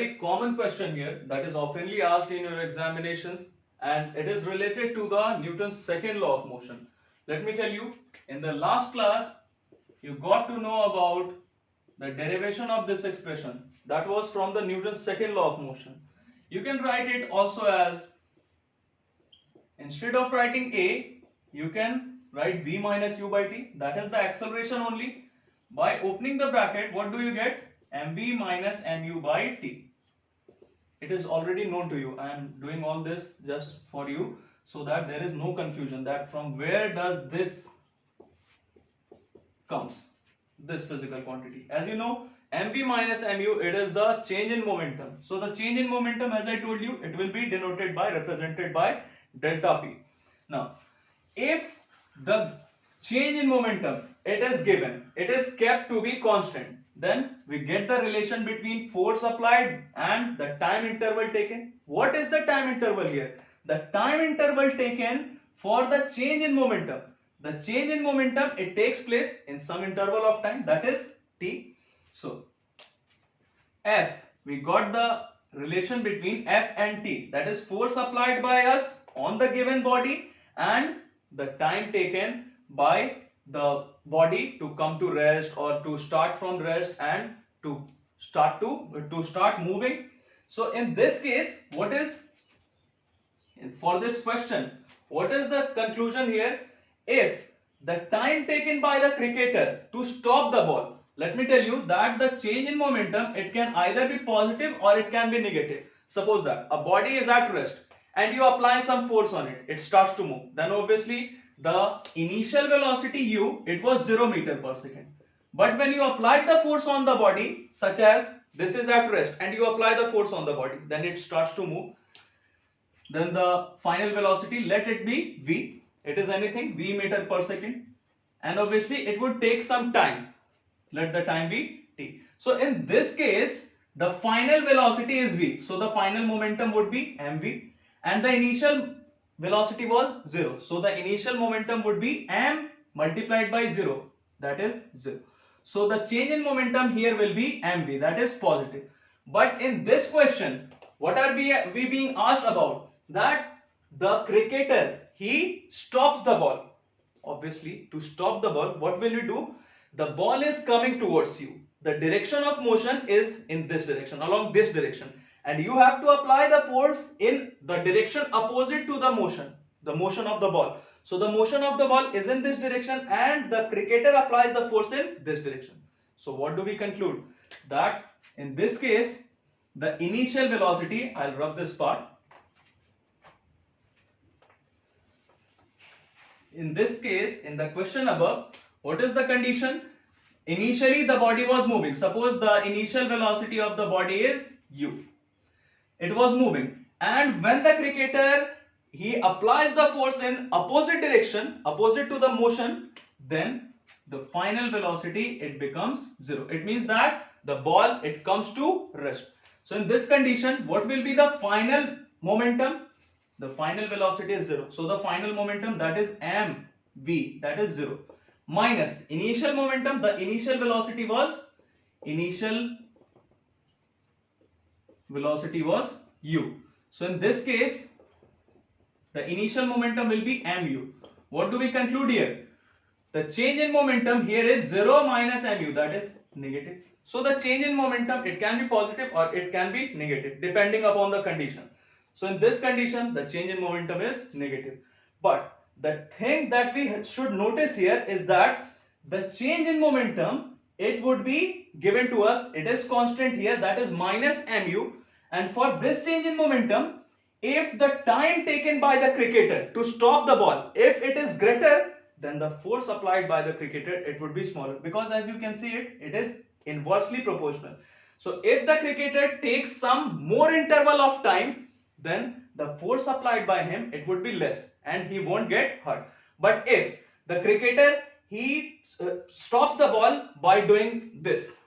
very common question here that is oftenly asked in your examinations, and it is related to the Newton's second law of motion. Let me tell you, in the last class, you got to know about the derivation of this expression. That was from the Newton's second law of motion. You can write it also as, instead of writing A, you can write V minus U by T. That is the acceleration only. By opening the bracket, what do you get? mv minus mu by T. It is already known to you. I am doing all this just for you so that there is no confusion that from where does this comes, this physical quantity. As you know, mv minus mu, it is the change in momentum. So the change in momentum, as I told you, it will be denoted by, represented by delta P. Now, if the change in momentum, it is given, it is kept to be constant, then we get the relation between force applied and the time interval taken. What is the time interval here? The time interval taken for the change in momentum. The change in momentum, it takes place in some interval of time, that is t. So, F, we got the relation between F and T, that is force applied by us on the given body and the time taken by the body to come to rest or to start from rest and to start moving. So in this case, what is, for this question, what is the conclusion here? If the time taken by the cricketer to stop the ball, let me tell you that the change in momentum, it can either be positive or it can be negative. Suppose that a body is at rest and you apply some force on it, it starts to move. Then obviously the initial velocity u, it was 0 meter per second. But when you applied the force on the body, such as this is at rest and you apply the force on the body, then it starts to move. Then the final velocity, let it be v, it is anything, v meter per second, and obviously it would take some time, let the time be t. So in this case, the final velocity is v, so the final momentum would be mv, and the initial velocity was 0, so the initial momentum would be m multiplied by 0, that is 0. So the change in momentum here will be mv, that is positive. But in this question, what are we being asked about? That the cricketer, he stops the ball. Obviously, to stop the ball, what will you do? The ball is coming towards you. The direction of motion is in this direction, along this direction, and you have to apply the force in the direction opposite to the motion of the ball. So the motion of the ball is in this direction and the cricketer applies the force in this direction. So what do we conclude? That in this case, the initial velocity, I'll rub this part. In this case, in the question above, what is the condition? Initially the body was moving. Suppose the initial velocity of the body is u. It was moving, and when the cricketer, he applies the force in opposite direction, opposite to the motion, then the final velocity, it becomes 0. It means that the ball, it comes to rest. So in this condition, what will be the final momentum? The final velocity is 0. So the final momentum, that is mv, that is 0, minus initial momentum. The initial velocity was u. So in this case, the initial momentum will be mu. What do we conclude here? The change in momentum here is 0 minus mu, that is negative. So the change in momentum, it can be positive or it can be negative depending upon the condition. So in this condition, the change in momentum is negative. But the thing that we should notice here is that the change in momentum, it would be given to us, it is constant here, that is minus mu. And for this change in momentum, if the time taken by the cricketer to stop the ball, if it is greater, then the force applied by the cricketer, it would be smaller, because as you can see it is inversely proportional. So if the cricketer takes some more interval of time, then the force applied by him, it would be less and he won't get hurt. But if the cricketer, he stops the ball by doing this,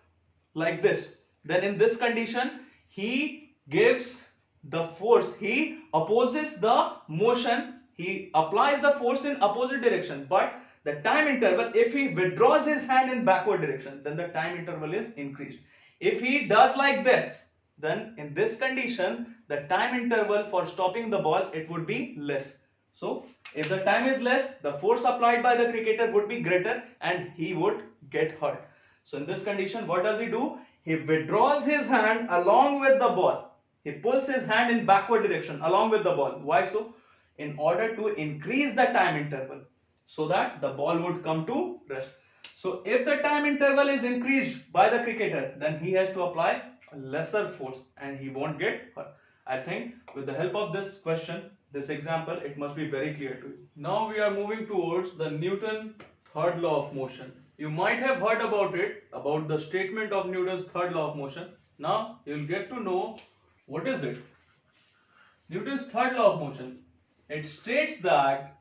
like this, then in this condition, he gives the force, he opposes the motion, he applies the force in opposite direction, but the time interval, if he withdraws his hand in backward direction, then the time interval is increased. If he does like this, then in this condition, the time interval for stopping the ball, it would be less. So if the time is less, the force applied by the cricketer would be greater and he would get hurt. So in this condition, what does he do? He withdraws his hand along with the ball. He pulls his hand in backward direction along with the ball. Why so? In order to increase the time interval so that the ball would come to rest. So if the time interval is increased by the cricketer, then he has to apply a lesser force and he won't get hurt. I think with the help of this question, this example, it must be very clear to you. Now we are moving towards the Newton's third law of motion. You might have heard about it, about the statement of Newton's third law of motion. Now you will get to know what is it. Newton's third law of motion. It states that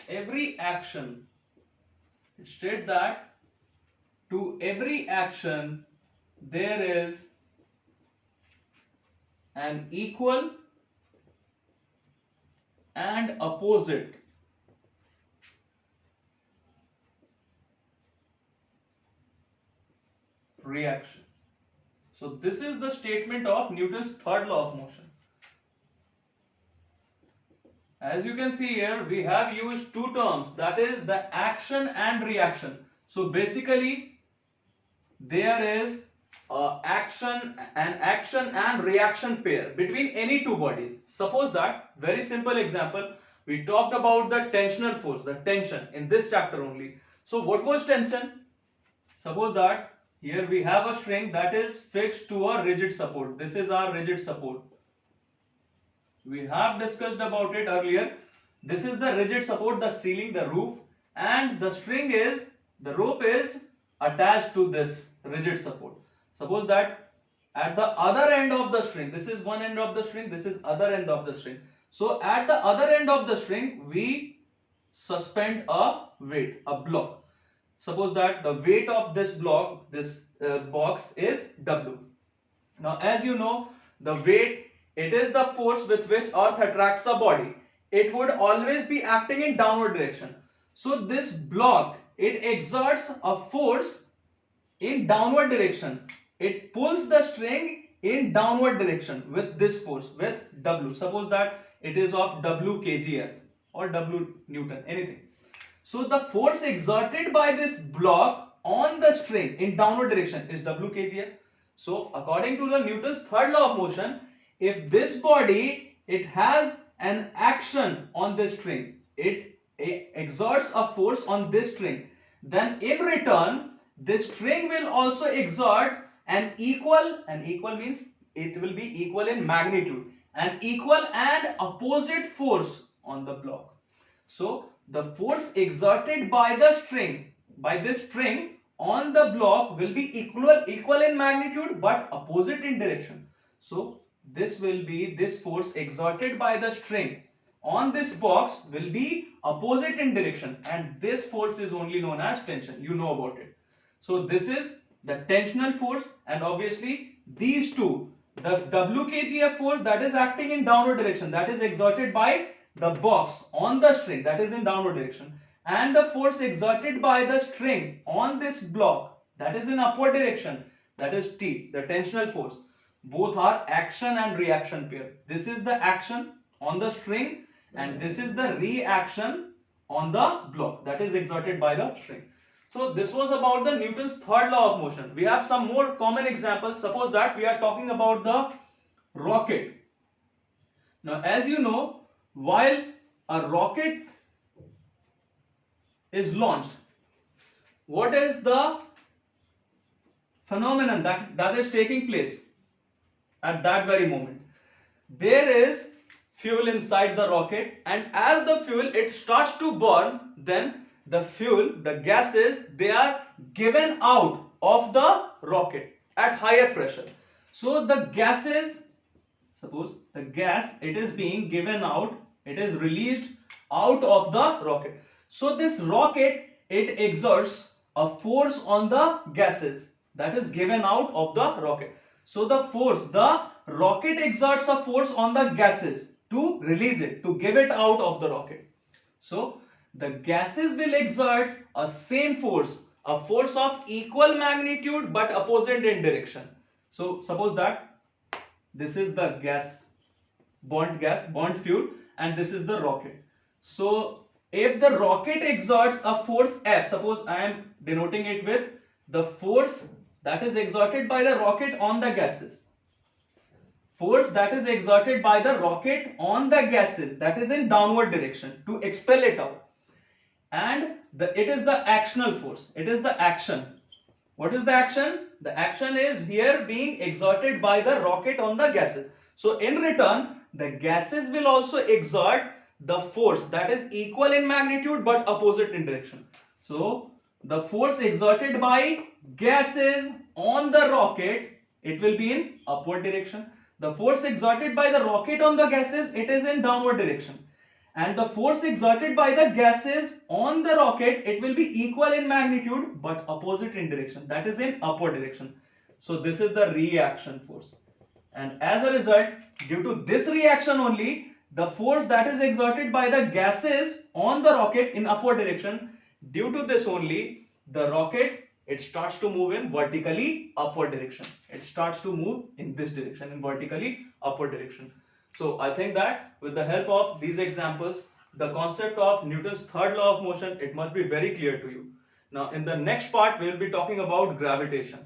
every action, it states that to every action there is an equal and opposite reaction. So this is the statement of Newton's third law of motion. As you can see here, we have used two terms, that is the action and reaction. So basically there is an action and reaction pair between any two bodies. Suppose that, very simple example, we talked about the tensional force, the tension in this chapter only. So what was tension? Suppose that here we have a string that is fixed to a rigid support. This is our rigid support. We have discussed about it earlier. This is the rigid support, the ceiling, the roof, and the string is, the rope is attached to this rigid support. Suppose that at the other end of the string, this is one end of the string, this is other end of the string. So at the other end of the string, we suspend a weight, a block. Suppose that the weight of this block, this box is W. Now as you know, the weight, it is the force with which earth attracts a body. It would always be acting in downward direction. So this block, it exerts a force in downward direction. It pulls the string in downward direction with this force, with W. Suppose that it is of W kgf or W Newton, anything. So the force exerted by this block on the string in downward direction is W kgf. So according to the Newton's third law of motion, if this body, it has an action on this string, it exerts a force on this string, then in return this string will also exert an equal means it will be equal in magnitude, an equal and opposite force on the block. So the force exerted by the string, by this string on the block will be equal in magnitude but opposite in direction. So this will be, this force exerted by the string on this box will be opposite in direction, and this force is only known as tension. You know about it. So this is the tensional force, and obviously these two, the W kgf force that is acting in downward direction, that is exerted by the box on the string, that is in downward direction, and the force exerted by the string on this block, that is in upward direction, that is T, the tensional force. Both are action and reaction pair. This is the action on the string and this is the reaction on the block that is exerted by the string. So this was about the Newton's third law of motion. We have some more common examples. Suppose that we are talking about the rocket. Now as you know, while a rocket is launched, what is the phenomenon that is taking place at that very moment? There is fuel inside the rocket, and as the fuel it starts to burn, then the fuel, the gases, they are given out of the rocket at higher pressure. So the gases, suppose the gas, it is being given out, it is released out of the rocket. So this rocket, it exerts a force on the gases that is given out of the rocket. So the force, the rocket exerts a force on the gases to release it, to give it out of the rocket. So the gases will exert a same force, a force of equal magnitude but opposite in direction. So suppose that this is the burnt fuel, and this is the rocket. So if the rocket exerts a force F, suppose I am denoting it with the force that is exerted by the rocket on the gases. Force that is exerted by the rocket on the gases, that is in downward direction to expel it out. And it is the actional force. It is the action. What is the action? The action is here being exerted by the rocket on the gases. So in return, the gases will also exert the force that is equal in magnitude but opposite in direction. So the force exerted by gases on the rocket, it will be in upward direction. The force exerted by the rocket on the gases, it is in downward direction. And the force exerted by the gases on the rocket, it will be equal in magnitude but opposite in direction, that is in upward direction. So this is the reaction force, and as a result, due to this reaction only, the force that is exerted by the gases on the rocket in upward direction, due to this only, the rocket, it starts to move in vertically upward direction. It starts to move in this direction, in vertically upward direction. So I think that with the help of these examples, the concept of Newton's third law of motion, it must be very clear to you. Now in the next part, we will be talking about gravitation.